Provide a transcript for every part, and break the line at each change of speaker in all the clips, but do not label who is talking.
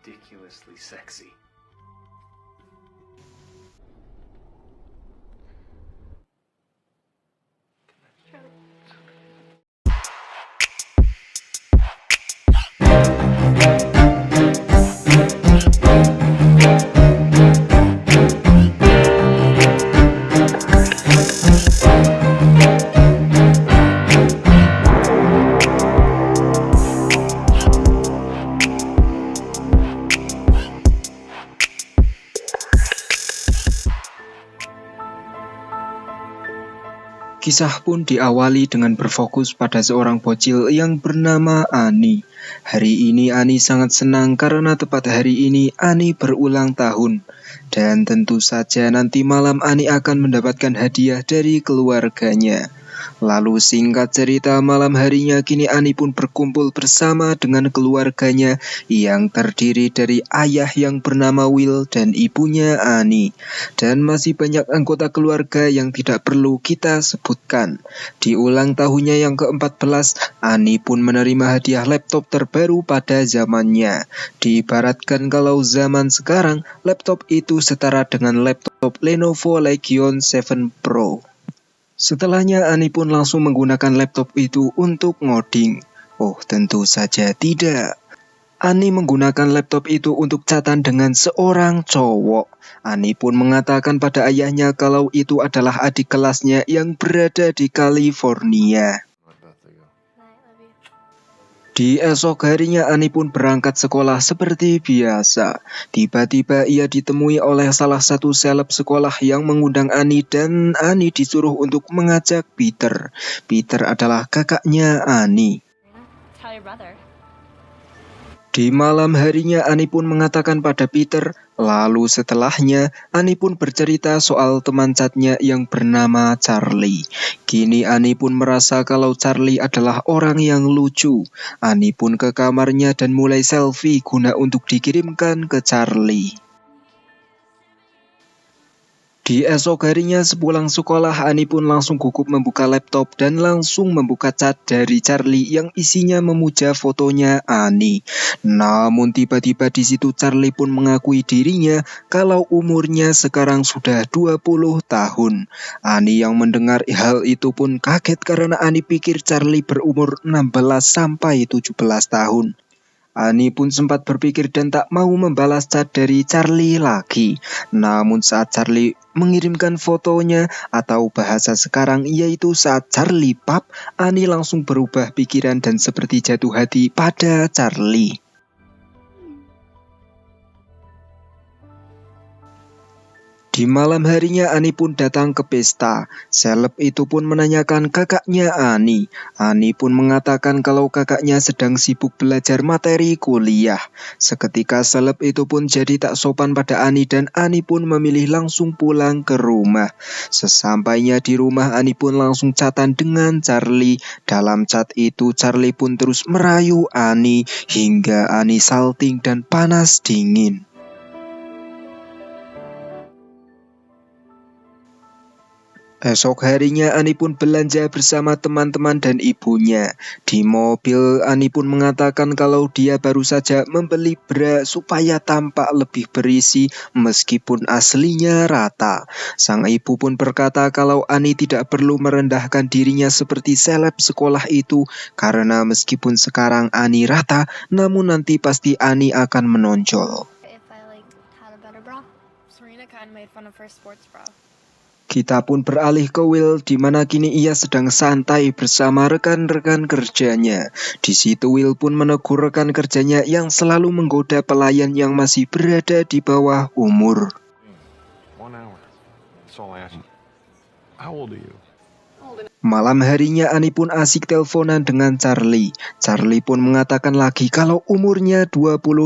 ridiculously sexy.
Kisah pun diawali dengan berfokus pada seorang bocil yang bernama Ani. Hari ini Ani sangat senang karena tepat hari ini Ani berulang tahun. Dan tentu saja nanti malam Ani akan mendapatkan hadiah dari keluarganya. Lalu singkat cerita malam harinya kini Ani pun berkumpul bersama dengan keluarganya yang terdiri dari ayah yang bernama Will dan ibunya Ani. Dan masih banyak anggota keluarga yang tidak perlu kita sebutkan. Di ulang tahunnya yang ke-14, Ani pun menerima hadiah laptop terbaru pada zamannya. Diibaratkan kalau zaman sekarang, laptop itu setara dengan laptop Lenovo Legion 7 Pro. Setelahnya Ani pun langsung menggunakan laptop itu untuk ngoding. Oh, tentu saja tidak. Ani menggunakan laptop itu untuk chatan dengan seorang cowok. Ani pun mengatakan pada ayahnya kalau itu adalah adik kelasnya yang berada di California. Di esok harinya Ani pun berangkat sekolah seperti biasa. Tiba-tiba ia ditemui oleh salah satu seleb sekolah yang mengundang Ani dan Ani disuruh untuk mengajak Peter. Peter adalah kakaknya Ani. Di malam harinya Ani pun mengatakan pada Peter, lalu setelahnya Ani pun bercerita soal teman catnya yang bernama Charlie. Kini Ani pun merasa kalau Charlie adalah orang yang lucu. Ani pun ke kamarnya dan mulai selfie guna untuk dikirimkan ke Charlie. Di esok harinya sepulang sekolah Ani pun langsung gugup membuka laptop dan langsung membuka chat dari Charlie yang isinya memuja fotonya Ani. Namun tiba-tiba di situ Charlie pun mengakui dirinya kalau umurnya sekarang sudah 20 tahun. Ani yang mendengar hal itu pun kaget karena Ani pikir Charlie berumur 16 sampai 17 tahun. Ani pun sempat berpikir dan tak mau membalas chat dari Charlie lagi. Namun saat Charlie mengirimkan fotonya atau bahasa sekarang yaitu saat Charlie pap, Ani langsung berubah pikiran dan seperti jatuh hati pada Charlie. Di malam harinya Ani pun datang ke pesta. Seleb itu pun menanyakan kakaknya Ani. Ani pun mengatakan kalau kakaknya sedang sibuk belajar materi kuliah. Seketika seleb itu pun jadi tak sopan pada Ani dan Ani pun memilih langsung pulang ke rumah. Sesampainya di rumah Ani pun langsung chatan dengan Charlie. Dalam chat itu Charlie pun terus merayu Ani hingga Ani salting dan panas dingin. Esok harinya Ani pun belanja bersama teman-teman dan ibunya. Di mobil Ani pun mengatakan kalau dia baru saja membeli bra supaya tampak lebih berisi meskipun aslinya rata. Sang ibu pun berkata kalau Ani tidak perlu merendahkan dirinya seperti seleb sekolah itu karena meskipun sekarang Ani rata, namun nanti pasti Ani akan menonjol. Kita pun beralih ke Will, di mana kini ia sedang santai bersama rekan-rekan kerjanya. Di situ Will pun menegur rekan kerjanya yang selalu menggoda pelayan yang masih berada di bawah umur.
1 hour. That's all I ask. How old are you?
Malam harinya Ani pun asik teleponan dengan Charlie. Charlie pun mengatakan lagi kalau umurnya 25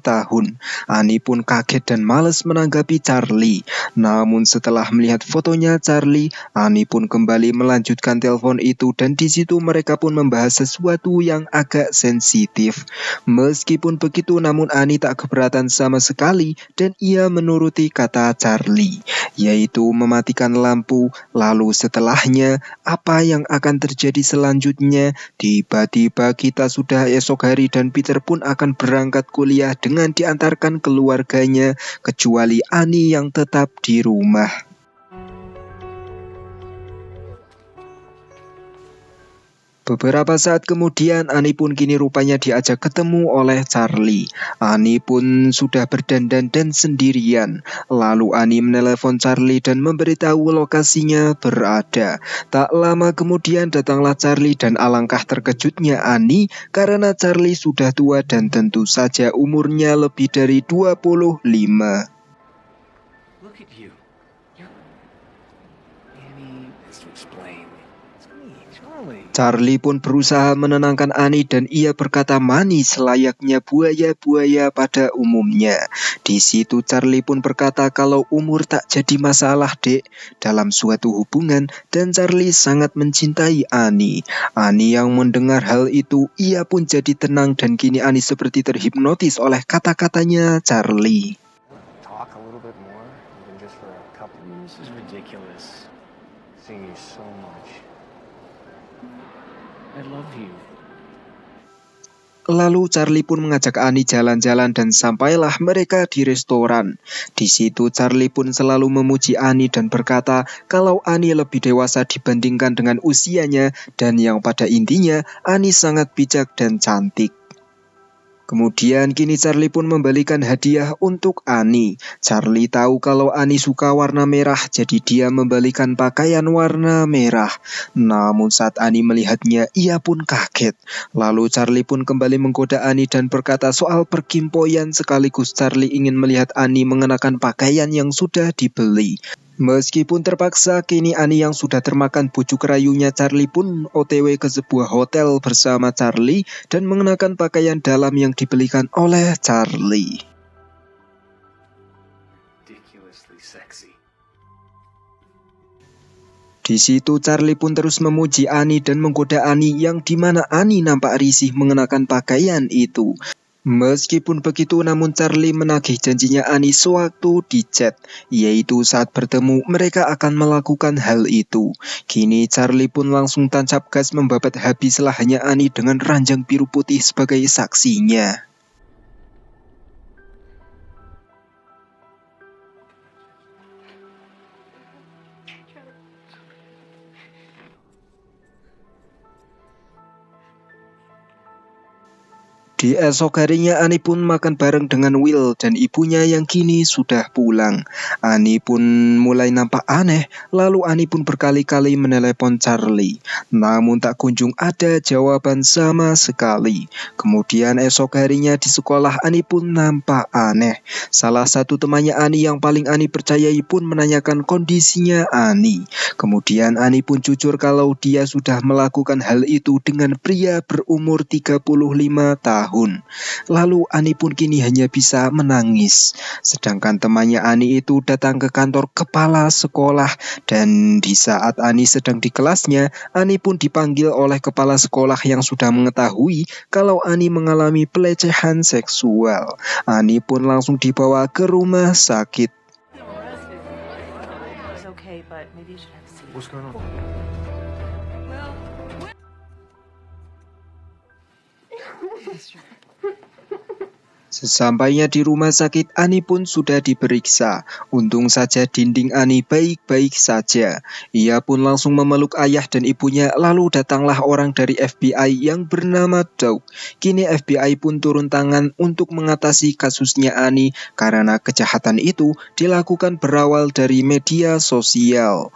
tahun. Ani pun kaget dan malas menanggapi Charlie. Namun setelah melihat fotonya Charlie, Ani pun kembali melanjutkan telepon itu dan di situ mereka pun membahas sesuatu yang agak sensitif. Meskipun begitu namun Ani tak keberatan sama sekali dan ia menuruti kata Charlie, yaitu mematikan lampu. Lalu setelahnya apa yang akan terjadi selanjutnya. Tiba-tiba kita sudah esok hari dan Peter pun akan berangkat kuliah dengan diantarkan keluarganya, kecuali Annie yang tetap di rumah. Beberapa saat kemudian, Annie pun kini rupanya diajak ketemu oleh Charlie. Annie pun sudah berdandan dan sendirian. Lalu Annie menelepon Charlie dan memberitahu lokasinya berada. Tak lama kemudian datanglah Charlie dan alangkah terkejutnya Annie karena Charlie sudah tua dan tentu saja umurnya lebih dari 25.
Look at you. Annie has to explain. It's me, Charlie.
Charlie pun berusaha menenangkan Annie dan ia berkata manis layaknya buaya-buaya pada umumnya. Di situ Charlie pun berkata kalau umur tak jadi masalah, Dek, dalam suatu hubungan, dan Charlie sangat mencintai Annie. Annie yang mendengar hal itu, ia pun jadi tenang dan kini Annie seperti terhipnotis oleh kata-katanya Charlie.
Talk a little bit more, even just for a couple. This is ridiculous. Seeing you so much. I love you.
Lalu Charlie pun mengajak Annie jalan-jalan dan sampailah mereka di restoran. Di situ Charlie pun selalu memuji Annie dan berkata kalau Annie lebih dewasa dibandingkan dengan usianya dan yang pada intinya Annie sangat bijak dan cantik. Kemudian kini Charlie pun membalikan hadiah untuk Annie. Charlie tahu kalau Annie suka warna merah, jadi dia membalikan pakaian warna merah. Namun saat Annie melihatnya, ia pun kaget. Lalu Charlie pun kembali menggoda Annie dan berkata soal perkimpoian sekaligus Charlie ingin melihat Annie mengenakan pakaian yang sudah dibeli. Meskipun terpaksa, kini Annie yang sudah termakan bujuk rayunya Charlie pun OTW ke sebuah hotel bersama Charlie dan mengenakan pakaian dalam yang dibelikan oleh Charlie.
Ridiculously sexy.
Di situ Charlie pun terus memuji Annie dan menggoda Annie yang dimana Annie nampak risih mengenakan pakaian itu. Meskipun begitu, namun Charlie menagih janjinya Annie sewaktu di chat, yaitu saat bertemu mereka akan melakukan hal itu. Kini Charlie pun langsung tancap gas membabat habislah hanya Annie dengan ranjang biru putih sebagai saksinya. Di esok harinya Annie pun makan bareng dengan Will dan ibunya yang kini sudah pulang. Annie pun mulai nampak aneh, lalu Annie pun berkali-kali menelepon Charlie. Namun tak kunjung ada jawaban sama sekali. Kemudian esok harinya di sekolah Annie pun nampak aneh. Salah satu temannya Annie yang paling Annie percayai pun menanyakan kondisinya Annie. Kemudian Annie pun jujur kalau dia sudah melakukan hal itu dengan pria berumur 35 tahun. Lalu Annie pun kini hanya bisa menangis. Sedangkan temannya Annie itu datang ke kantor kepala sekolah dan di saat Annie sedang di kelasnya, Annie pun dipanggil oleh kepala sekolah yang sudah mengetahui kalau Annie mengalami pelecehan seksual. Annie pun langsung dibawa ke rumah sakit.
What's going on?
Sesampainya di rumah sakit, Annie pun sudah diperiksa. Untung saja dinding Annie baik-baik saja. Ia pun langsung memeluk ayah dan ibunya, lalu datanglah orang dari FBI yang bernama Doug. Kini FBI pun turun tangan untuk mengatasi kasusnya Annie karena kejahatan itu dilakukan berawal dari media sosial.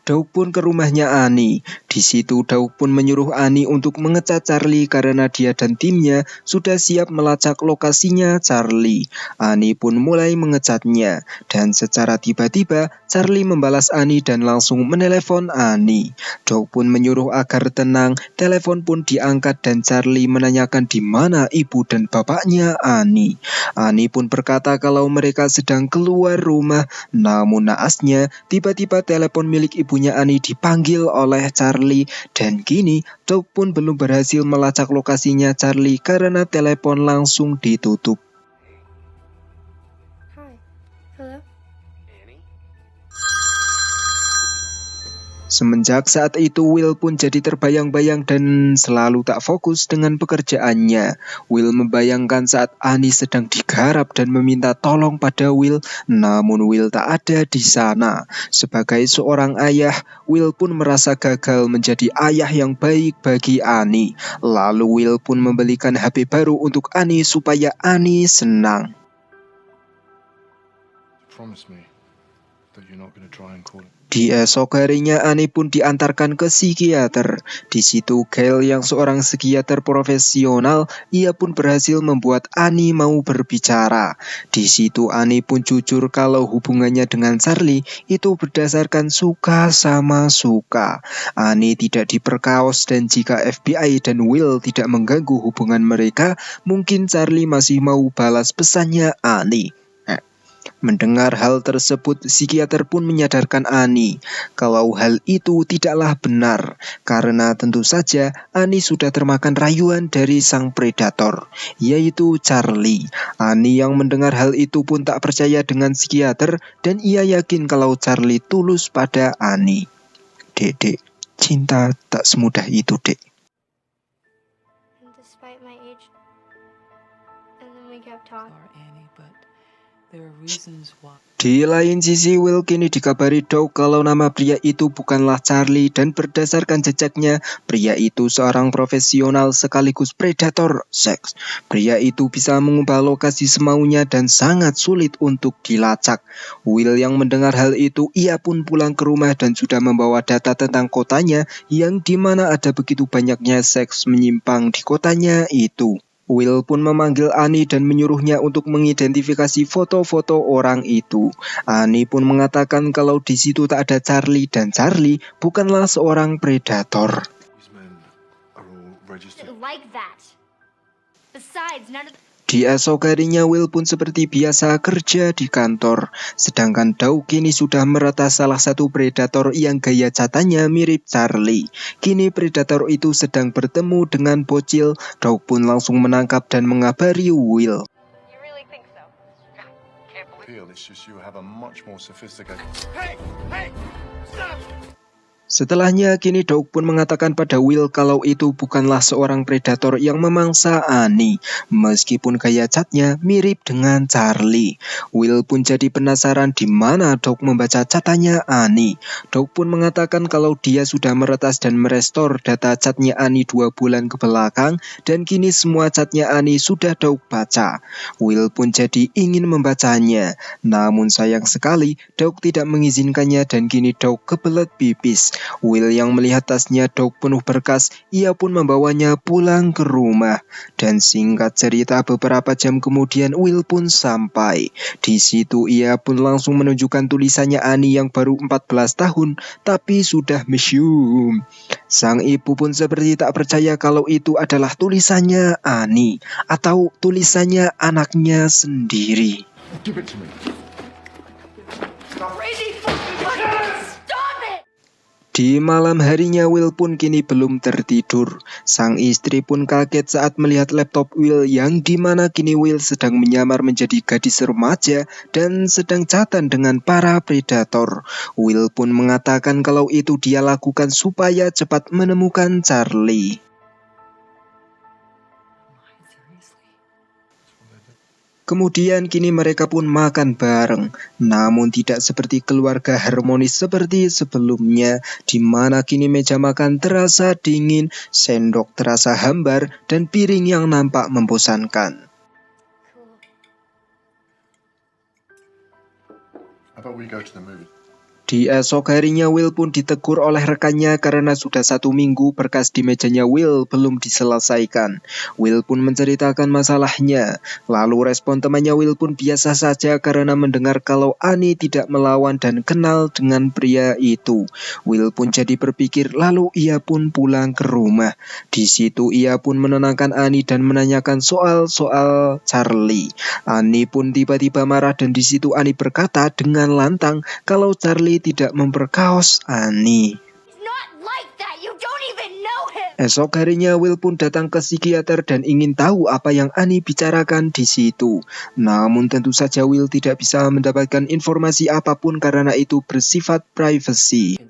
Doug pun ke rumahnya Annie. Di situ Doug pun menyuruh Annie untuk mengecat Charlie karena dia dan timnya sudah siap melacak lokasinya Charlie. Annie pun mulai mengecatnya dan secara tiba-tiba Charlie membalas Annie dan langsung menelepon Annie. Doug pun menyuruh agar tenang, telepon pun diangkat dan Charlie menanyakan di mana ibu dan bapaknya Annie. Annie pun berkata kalau mereka sedang keluar rumah, namun naasnya tiba-tiba telepon milik ibunya Annie dipanggil oleh Charlie dan kini Doug pun belum berhasil melacak lokasinya Charlie karena telepon langsung ditutup.
Hi. Hello?
Annie?
Semenjak saat itu, Will pun jadi terbayang-bayang dan selalu tak fokus dengan pekerjaannya. Will membayangkan saat Annie sedang digarap dan meminta tolong pada Will, namun Will tak ada di sana. Sebagai seorang ayah, Will pun merasa gagal menjadi ayah yang baik bagi Annie. Lalu Will pun membelikan HP baru untuk Annie supaya Annie senang.
Promise me that you're not going to try and call it.
Di esok harinya Annie pun diantarkan ke psikiater. Di situ Gail yang seorang psikiater profesional, ia pun berhasil membuat Annie mau berbicara. Di situ Annie pun jujur kalau hubungannya dengan Charlie itu berdasarkan suka sama suka. Annie tidak diperkaos dan jika FBI dan Will tidak mengganggu hubungan mereka, mungkin Charlie masih mau balas pesannya Annie. Mendengar hal tersebut, psikiater pun menyadarkan Annie kalau hal itu tidaklah benar, karena tentu saja Annie sudah termakan rayuan dari sang predator, yaitu Charlie. Annie yang mendengar hal itu pun tak percaya dengan psikiater dan ia yakin kalau Charlie tulus pada Annie. Dek, cinta tak semudah itu, Dek.
Despite my age, and then we kept talking.
Di lain sisi, Will kini dikabari Doug kalau nama pria itu bukanlah Charlie dan berdasarkan jejaknya, pria itu seorang profesional sekaligus predator seks. Pria itu bisa mengubah lokasi semaunya dan sangat sulit untuk dilacak. Will yang mendengar hal itu, ia pun pulang ke rumah dan sudah membawa data tentang kotanya yang dimana ada begitu banyaknya seks menyimpang di kotanya itu. Will pun memanggil Annie dan menyuruhnya untuk mengidentifikasi foto-foto orang itu. Annie pun mengatakan kalau di situ tak ada Charlie dan Charlie bukanlah seorang predator. Di esok harinya Will pun seperti biasa kerja di kantor. Sedangkan Doug kini sudah meretas salah satu predator yang gaya catanya mirip Charlie. Kini predator itu sedang bertemu dengan bocil. Doug pun langsung menangkap dan mengabari Will. Setelahnya, kini Doug pun mengatakan pada Will kalau itu bukanlah seorang predator yang memangsa Annie, meskipun gaya catnya mirip dengan Charlie. Will pun jadi penasaran di mana Doug membaca catanya Annie. Doug pun mengatakan kalau dia sudah meretas dan merestor data catnya Annie 2 bulan ke belakang, dan kini semua catnya Annie sudah Doug baca. Will pun jadi ingin membacanya, namun sayang sekali Doug tidak mengizinkannya dan kini Doug kebelet pipis. Will yang melihat tasnya Doug penuh berkas, ia pun membawanya pulang ke rumah. Dan singkat cerita, beberapa jam kemudian Will pun sampai. Di situ ia pun langsung menunjukkan tulisannya Annie yang baru 14 tahun, tapi sudah mesyum. Sang ibu pun seperti tak percaya kalau itu adalah tulisannya Annie, atau tulisannya anaknya sendiri.
Give it to me.
Di malam harinya Will pun kini belum tertidur. Sang istri pun kaget saat melihat laptop Will yang dimana kini Will sedang menyamar menjadi gadis remaja dan sedang chatan dengan para predator. Will pun mengatakan kalau itu dia lakukan supaya cepat menemukan Charlie. Kemudian kini mereka pun makan bareng, namun tidak seperti keluarga harmonis seperti sebelumnya, di mana kini meja makan terasa dingin, sendok terasa hambar, dan piring yang nampak membosankan.
How about we go to the movie?
Di esok harinya Will pun ditegur oleh rekannya karena sudah 1 minggu berkas di mejanya Will belum diselesaikan. Will pun menceritakan masalahnya. Lalu respon temannya Will pun biasa saja karena mendengar kalau Annie tidak melawan dan kenal dengan pria itu. Will pun jadi berpikir lalu ia pun pulang ke rumah. Di situ ia pun menenangkan Annie dan menanyakan soal-soal Charlie. Annie pun tiba-tiba marah dan di situ Annie berkata dengan lantang kalau Charlie tidak memperkaos Annie.
He's not like that. You don't even know him.
Esok harinya Will pun datang ke psikiater dan ingin tahu apa yang Annie bicarakan di situ. Namun tentu saja Will tidak bisa mendapatkan informasi apapun karena itu bersifat privasi.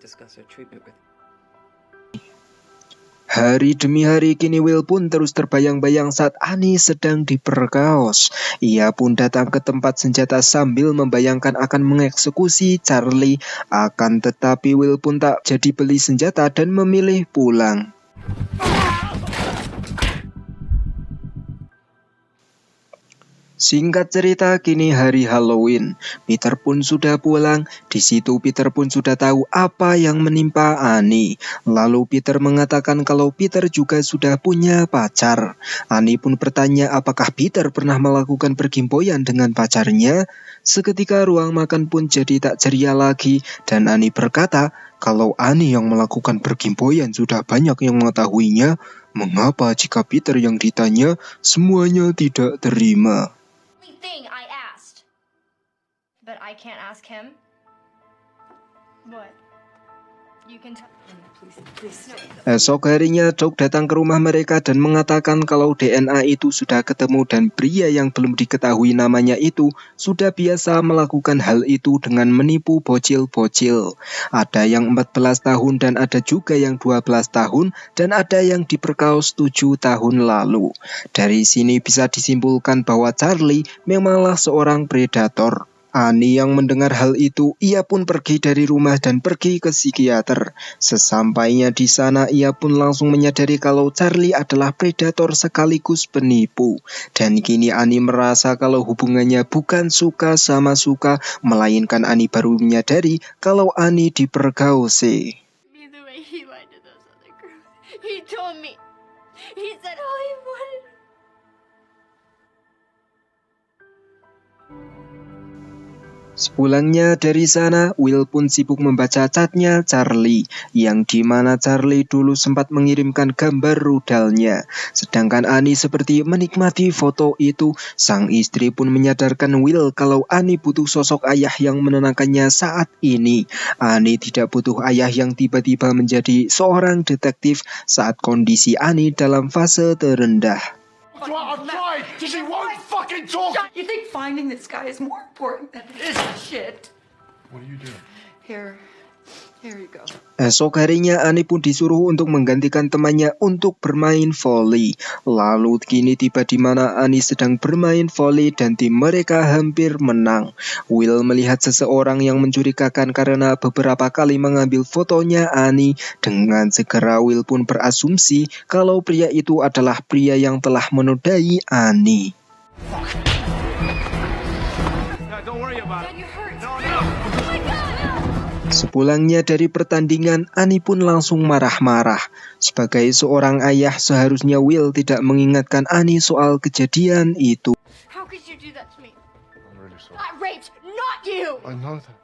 Hari demi hari kini Will pun terus terbayang-bayang saat Annie sedang diperkaos. Ia pun datang ke tempat senjata sambil membayangkan akan mengeksekusi Charlie. Akan tetapi Will pun tak jadi beli senjata dan memilih pulang. Singkat cerita, kini hari Halloween. Peter pun sudah pulang. Di situ Peter pun sudah tahu apa yang menimpa Annie. Lalu Peter mengatakan kalau Peter juga sudah punya pacar. Annie pun bertanya apakah Peter pernah melakukan pergimpoyan dengan pacarnya. Seketika ruang makan pun jadi tak ceria lagi dan Annie berkata kalau Annie yang melakukan pergimpoyan sudah banyak yang mengetahuinya. Mengapa jika Peter yang ditanya semuanya tidak terima?
Thing I asked, but I can't ask him. What? You can tell. Please.
Esok harinya Doug datang ke rumah mereka dan mengatakan kalau DNA itu sudah ketemu dan pria yang belum diketahui namanya itu sudah biasa melakukan hal itu dengan menipu bocil-bocil. Ada yang 14 tahun dan ada juga yang 12 tahun dan ada yang diperkaos 7 tahun lalu. Dari sini bisa disimpulkan bahwa Charlie memanglah seorang predator. Annie yang mendengar hal itu, ia pun pergi dari rumah dan pergi ke psikiater. Sesampainya di sana, ia pun langsung menyadari kalau Charlie adalah predator sekaligus penipu. Dan kini Annie merasa kalau hubungannya bukan suka sama suka, melainkan Annie baru menyadari kalau Annie dipergausi.
Me the way he lied to those other girls. He told me. He said all he wanted.
Sepulangnya dari sana, Will pun sibuk membaca chatnya Charlie, yang dimana Charlie dulu sempat mengirimkan gambar rudalnya. Sedangkan Annie seperti menikmati foto itu, sang istri pun menyadarkan Will kalau Annie butuh sosok ayah yang menenangkannya saat ini. Annie tidak butuh ayah yang tiba-tiba menjadi seorang detektif saat kondisi Annie dalam fase terendah.
I've tried! She won't fucking talk!
You think finding this guy is more important than this shit?
What are you doing?
Here you go.
Esok harinya Annie pun disuruh untuk menggantikan temannya untuk bermain voli. Lalu kini tiba di mana Annie sedang bermain voli dan tim mereka hampir menang. Will melihat seseorang yang mencurigakan karena beberapa kali mengambil fotonya Annie. Dengan segera Will pun berasumsi kalau pria itu adalah pria yang telah menodai Annie.
Don't worry about it.
You hurt.
No.
Sepulangnya dari pertandingan, Annie pun langsung marah-marah. Sebagai seorang ayah, seharusnya Will tidak mengingatkan Annie soal kejadian itu.
How could you do that to me?
I'm really sorry.
I raped, not you.
I know that.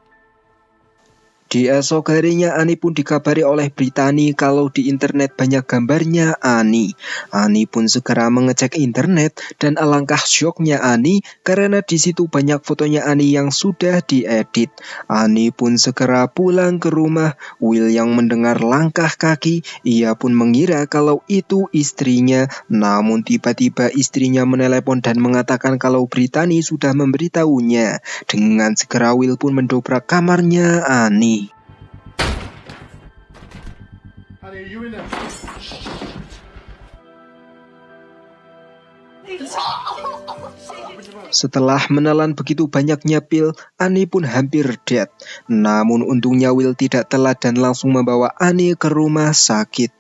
Di esok harinya Annie pun dikabari oleh Brittany kalau di internet banyak gambarnya Annie. Annie pun segera mengecek internet dan alangkah syoknya Annie karena di situ banyak fotonya Annie yang sudah diedit. Annie pun segera pulang ke rumah. Will yang mendengar langkah kaki, ia pun mengira kalau itu istrinya. Namun tiba-tiba istrinya menelepon dan mengatakan kalau Brittany sudah memberitahunya. Dengan segera Will pun mendobrak kamarnya Annie.
Honey, are you in there?
Setelah menelan begitu banyaknya pil, Annie pun hampir dead. Namun untungnya Will tidak telat dan langsung membawa Annie ke rumah sakit.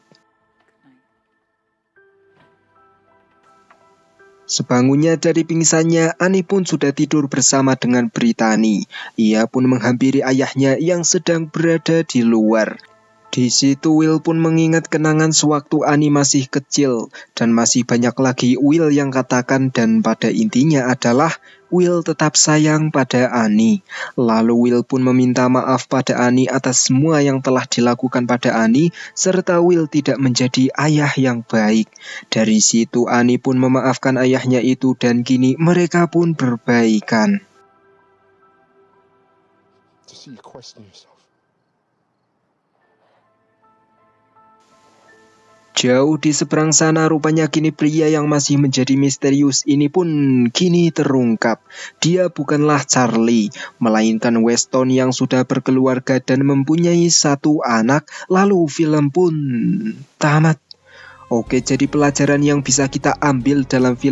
Sebangunnya dari pingsannya, Annie pun sudah tidur bersama dengan Brittany. Ia pun menghampiri ayahnya yang sedang berada di luar. Di situ Will pun mengingat kenangan sewaktu Annie masih kecil dan masih banyak lagi Will yang katakan dan pada intinya adalah Will tetap sayang pada Annie. Lalu Will pun meminta maaf pada Annie atas semua yang telah dilakukan pada Annie serta Will tidak menjadi ayah yang baik. Dari situ Annie pun memaafkan ayahnya itu dan kini mereka pun berbaikan.
To see you question yourself.
Jauh di seberang sana rupanya kini pria yang masih menjadi misterius ini pun kini terungkap. Dia bukanlah Charlie, melainkan Weston yang sudah berkeluarga dan mempunyai 1 anak. Lalu film pun tamat. Oke, jadi pelajaran yang bisa kita ambil dalam film